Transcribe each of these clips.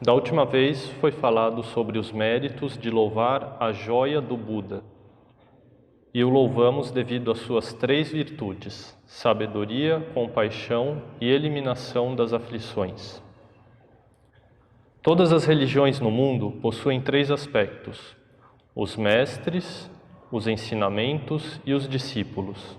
Da última vez foi falado sobre os méritos de louvar a joia do Buda. E o louvamos devido às suas 3 virtudes: sabedoria, compaixão e eliminação das aflições. Todas as religiões no mundo possuem 3 aspectos: os mestres, os ensinamentos e os discípulos.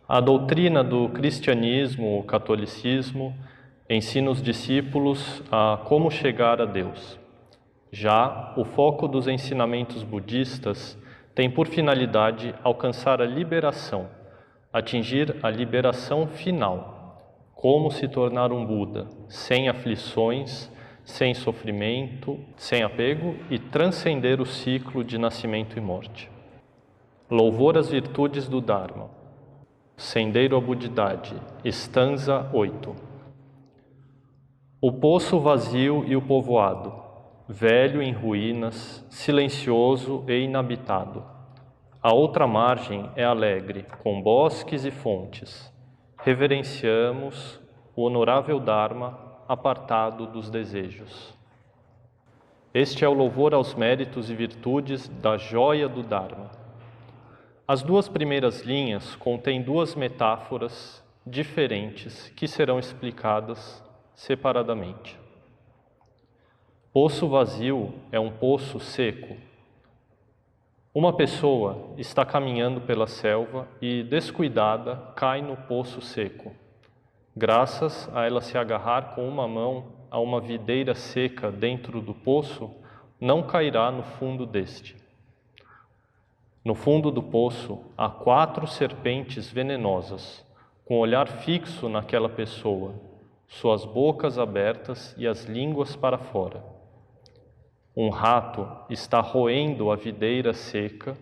A doutrina do cristianismo, o catolicismo, ensina os discípulos a como chegar a Deus. Já o foco dos ensinamentos budistas tem por finalidade alcançar a liberação, atingir a liberação final, como se tornar um Buda, sem aflições, sem sofrimento, sem apego e transcender o ciclo de nascimento e morte. Louvor às virtudes do Dharma. Sendeiro à Budidade, estanza 8. O poço vazio e o povoado, velho em ruínas, silencioso e inabitado. A outra margem é alegre, com bosques e fontes. Reverenciamos o honorável Dharma, apartado dos desejos. Este é o louvor aos méritos e virtudes da joia do Dharma. As 2 primeiras linhas contêm 2 metáforas diferentes que serão explicadas separadamente. Poço vazio é um poço seco. Uma pessoa está caminhando pela selva e, descuidada, cai no poço seco. Graças a ela se agarrar com uma mão a uma videira seca dentro do poço, não cairá no fundo deste. No fundo do poço há 4 serpentes venenosas, com o olhar fixo naquela pessoa, suas bocas abertas e as línguas para fora. Um rato está roendo a videira seca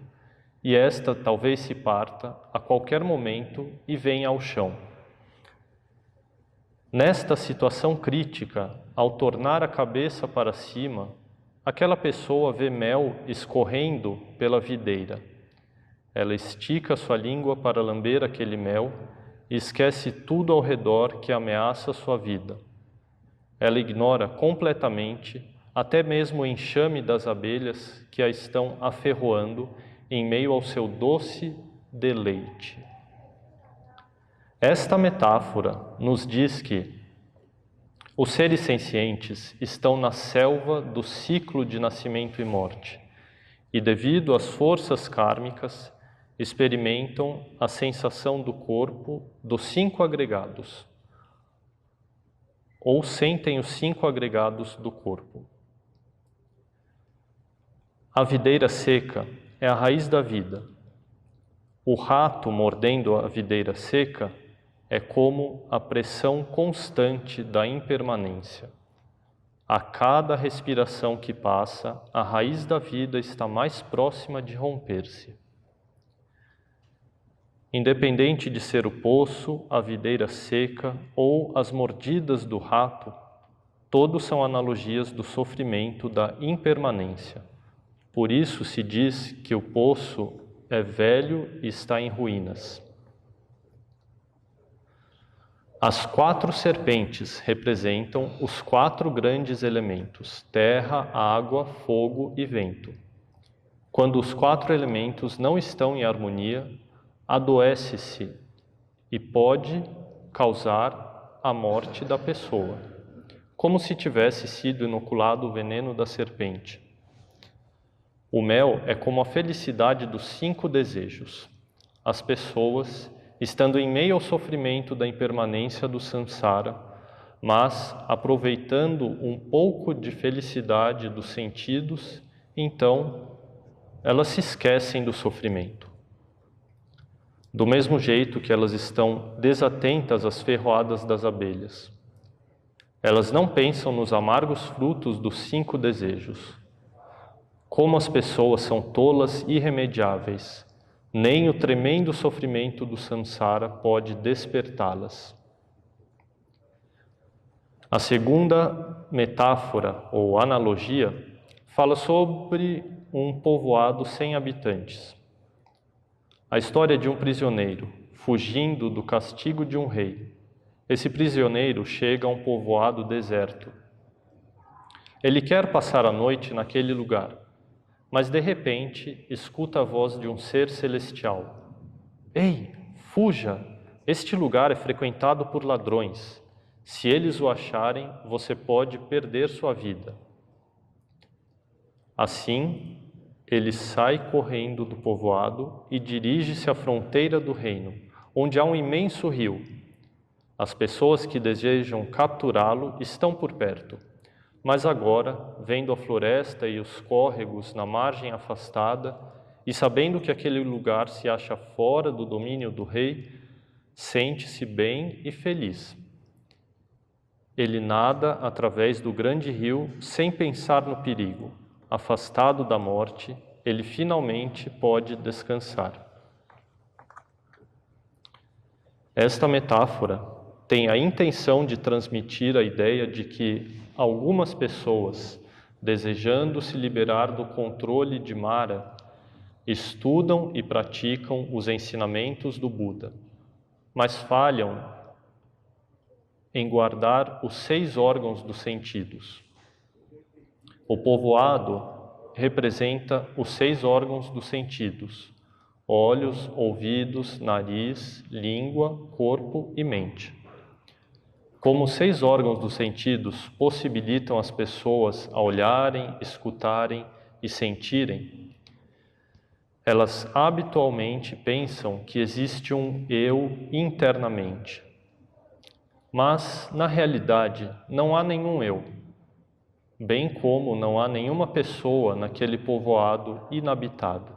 e esta talvez se parta a qualquer momento e venha ao chão. Nesta situação crítica, ao tornar a cabeça para cima, aquela pessoa vê mel escorrendo pela videira. Ela estica sua língua para lamber aquele mel e esquece tudo ao redor que ameaça sua vida. Ela ignora completamente até mesmo o enxame das abelhas que a estão aferroando em meio ao seu doce deleite. Esta metáfora nos diz que os seres sencientes estão na selva do ciclo de nascimento e morte e, devido às forças kármicas, experimentam a sensação do corpo dos 5 agregados, ou sentem os 5 agregados do corpo. A videira seca é a raiz da vida. O rato mordendo a videira seca é como a pressão constante da impermanência. A cada respiração que passa, a raiz da vida está mais próxima de romper-se. Independente de ser o poço, a videira seca ou as mordidas do rato, todos são analogias do sofrimento da impermanência. Por isso se diz que o poço é velho e está em ruínas. As 4 serpentes representam os 4 grandes elementos: terra, água, fogo e vento. Quando os 4 elementos não estão em harmonia, adoece-se e pode causar a morte da pessoa, como se tivesse sido inoculado o veneno da serpente. O mel é como a felicidade dos 5 desejos. As pessoas, estando em meio ao sofrimento da impermanência do samsara, mas aproveitando um pouco de felicidade dos sentidos, então elas se esquecem do sofrimento. Do mesmo jeito que elas estão desatentas às ferroadas das abelhas. Elas não pensam nos amargos frutos dos 5 desejos. Como as pessoas são tolas e irremediáveis, nem o tremendo sofrimento do samsara pode despertá-las. A segunda metáfora ou analogia fala sobre um povoado sem habitantes. A história de um prisioneiro fugindo do castigo de um rei. Esse prisioneiro chega a um povoado deserto. Ele quer passar a noite naquele lugar, mas de repente escuta a voz de um ser celestial. Ei, fuja! Este lugar é frequentado por ladrões. Se eles o acharem, você pode perder sua vida. Assim, ele sai correndo do povoado e dirige-se à fronteira do reino, onde há um imenso rio. As pessoas que desejam capturá-lo estão por perto. Mas agora, vendo a floresta e os córregos na margem afastada, e sabendo que aquele lugar se acha fora do domínio do rei, sente-se bem e feliz. Ele nada através do grande rio sem pensar no perigo. Afastado da morte, ele finalmente pode descansar. Esta metáfora tem a intenção de transmitir a ideia de que algumas pessoas, desejando se liberar do controle de Mara, estudam e praticam os ensinamentos do Buda, mas falham em guardar os 6 órgãos dos sentidos. O povoado representa os 6 órgãos dos sentidos: olhos, ouvidos, nariz, língua, corpo e mente. Como os 6 órgãos dos sentidos possibilitam as pessoas a olharem, escutarem e sentirem, elas habitualmente pensam que existe um eu internamente. Mas, na realidade, não há nenhum eu, bem como não há nenhuma pessoa naquele povoado inabitado.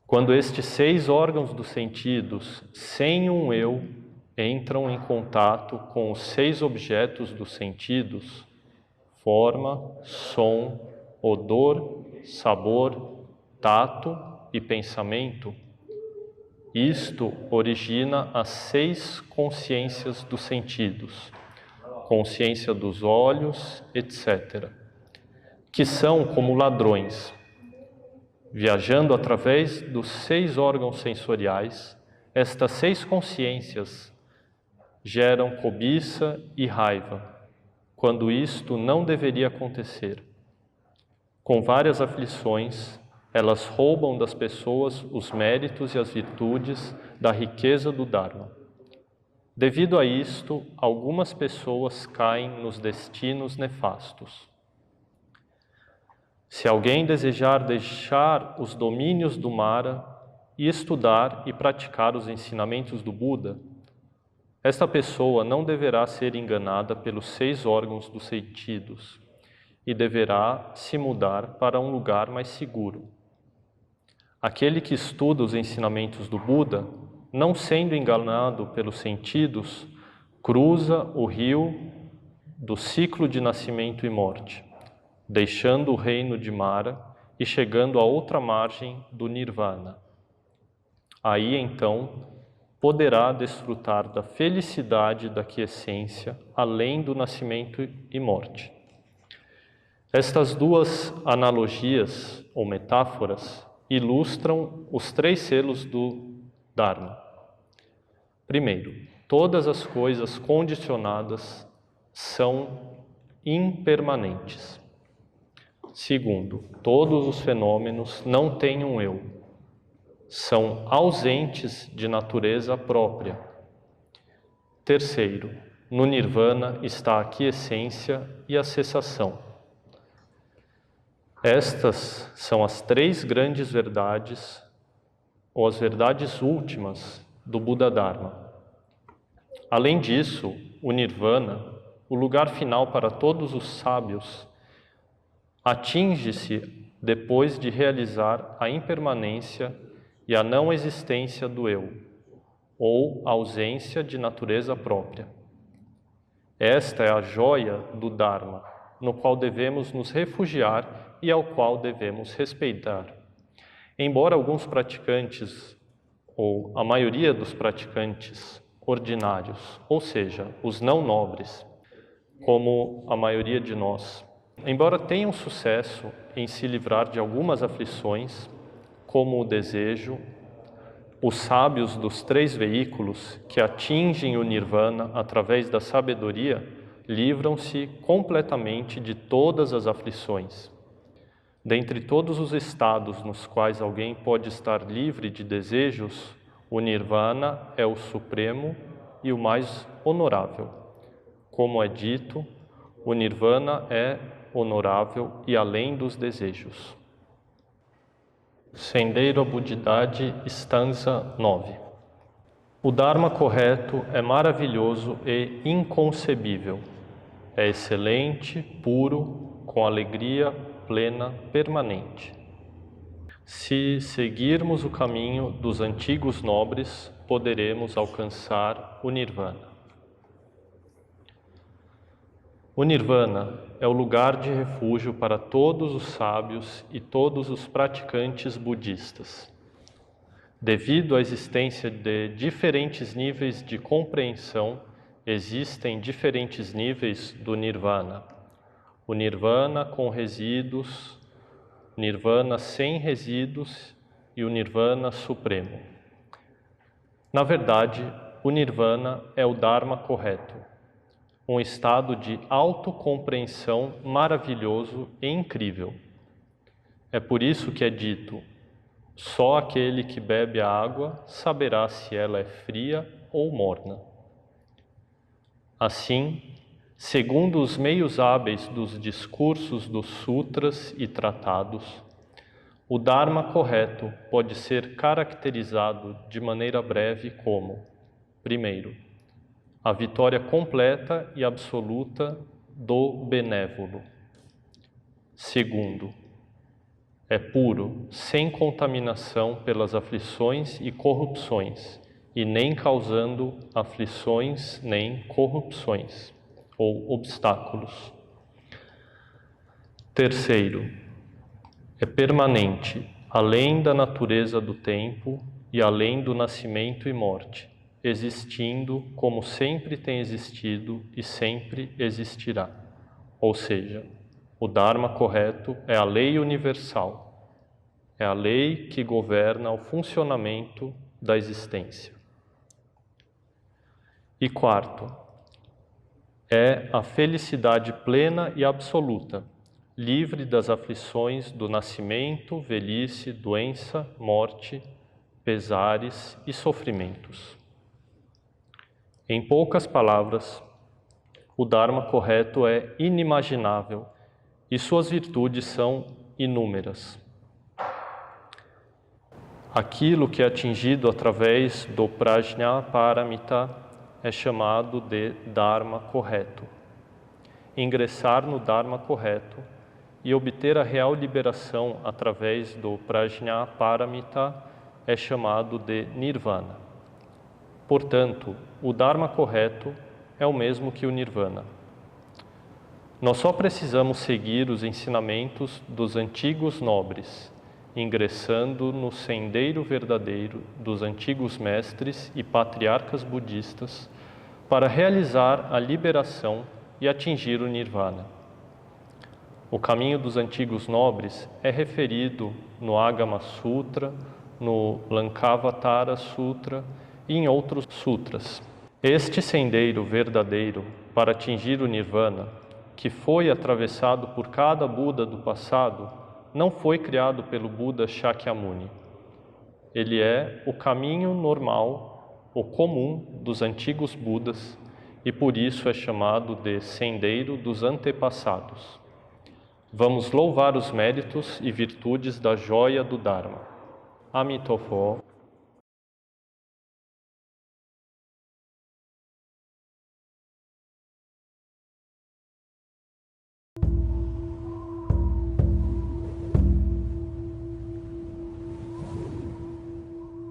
Quando estes 6 órgãos dos sentidos, sem um eu, entram em contato com os 6 objetos dos sentidos, forma, som, odor, sabor, tato e pensamento, isto origina as 6 consciências dos sentidos, consciência dos olhos, etc., que são como ladrões, viajando através dos 6 órgãos sensoriais. Estas 6 consciências geram cobiça e raiva, quando isto não deveria acontecer. Com várias aflições, elas roubam das pessoas os méritos e as virtudes da riqueza do Dharma. Devido a isto, algumas pessoas caem nos destinos nefastos. Se alguém desejar deixar os domínios do Mara e estudar e praticar os ensinamentos do Buda, esta pessoa não deverá ser enganada pelos 6 órgãos dos sentidos e deverá se mudar para um lugar mais seguro. Aquele que estuda os ensinamentos do Buda, não sendo enganado pelos sentidos, cruza o rio do ciclo de nascimento e morte, deixando o reino de Mara e chegando à outra margem do Nirvana. Aí, então, poderá desfrutar da felicidade da quiescência além do nascimento e morte. Estas 2 analogias ou metáforas ilustram os 3 selos do Dharma. Primeiro, todas as coisas condicionadas são impermanentes. Segundo, todos os fenômenos não têm um eu, são ausentes de natureza própria. Terceiro, no Nirvana está a quiescência e a cessação. Estas são as 3 grandes verdades, ou as verdades últimas do Buda Dharma. Além disso, o Nirvana, o lugar final para todos os sábios, atinge-se depois de realizar a impermanência e a não existência do eu, ou ausência de natureza própria. Esta é a joia do Dharma, no qual devemos nos refugiar e ao qual devemos respeitar. Embora alguns praticantes, ou a maioria dos praticantes ordinários, ou seja, os não nobres, como a maioria de nós, embora tenham sucesso em se livrar de algumas aflições, como o desejo, os sábios dos 3 veículos que atingem o Nirvana através da sabedoria livram-se completamente de todas as aflições. Dentre todos os estados nos quais alguém pode estar livre de desejos, o Nirvana é o supremo e o mais honorável. Como é dito, o Nirvana é honorável e além dos desejos. Sendeiro à Budidade, estanza 9. O Dharma correto é maravilhoso e inconcebível. É excelente, puro, com alegria plena, permanente. Se seguirmos o caminho dos antigos nobres, poderemos alcançar o Nirvana. O Nirvana é o lugar de refúgio para todos os sábios e todos os praticantes budistas. Devido à existência de diferentes níveis de compreensão, existem diferentes níveis do Nirvana. O Nirvana com resíduos, Nirvana sem resíduos e o Nirvana supremo. Na verdade, o Nirvana é o Dharma correto, um estado de autocompreensão maravilhoso e incrível. É por isso que é dito: só aquele que bebe a água saberá se ela é fria ou morna. Assim, segundo os meios hábeis dos discursos dos sutras e tratados, o Dharma correto pode ser caracterizado de maneira breve como: primeiro, a vitória completa e absoluta do benévolo. Segundo, é puro, sem contaminação pelas aflições e corrupções, e nem causando aflições nem corrupções ou obstáculos. Terceiro, é permanente, além da natureza do tempo e além do nascimento e morte, existindo como sempre tem existido e sempre existirá. Ou seja, o Dharma correto é a lei universal, é a lei que governa o funcionamento da existência. E quarto, é a felicidade plena e absoluta, livre das aflições do nascimento, velhice, doença, morte, pesares e sofrimentos. Em poucas palavras, o Dharma correto é inimaginável e suas virtudes são inúmeras. Aquilo que é atingido através do Prajnaparamita é chamado de Dharma correto. Ingressar no Dharma correto e obter a real liberação através do Prajnaparamita é chamado de Nirvana. Portanto, o Dharma correto é o mesmo que o Nirvana. Nós só precisamos seguir os ensinamentos dos antigos nobres, ingressando no sendeiro verdadeiro dos antigos mestres e patriarcas budistas para realizar a liberação e atingir o Nirvana. O caminho dos antigos nobres é referido no Agama Sutra, no Lankavatara Sutra e em outros sutras. Este sendeiro verdadeiro para atingir o Nirvana, que foi atravessado por cada Buda do passado, não foi criado pelo Buda Shakyamuni. Ele é o caminho normal, o comum dos antigos Budas, e por isso é chamado de sendeiro dos antepassados. Vamos louvar os méritos e virtudes da joia do Dharma. Amitofo.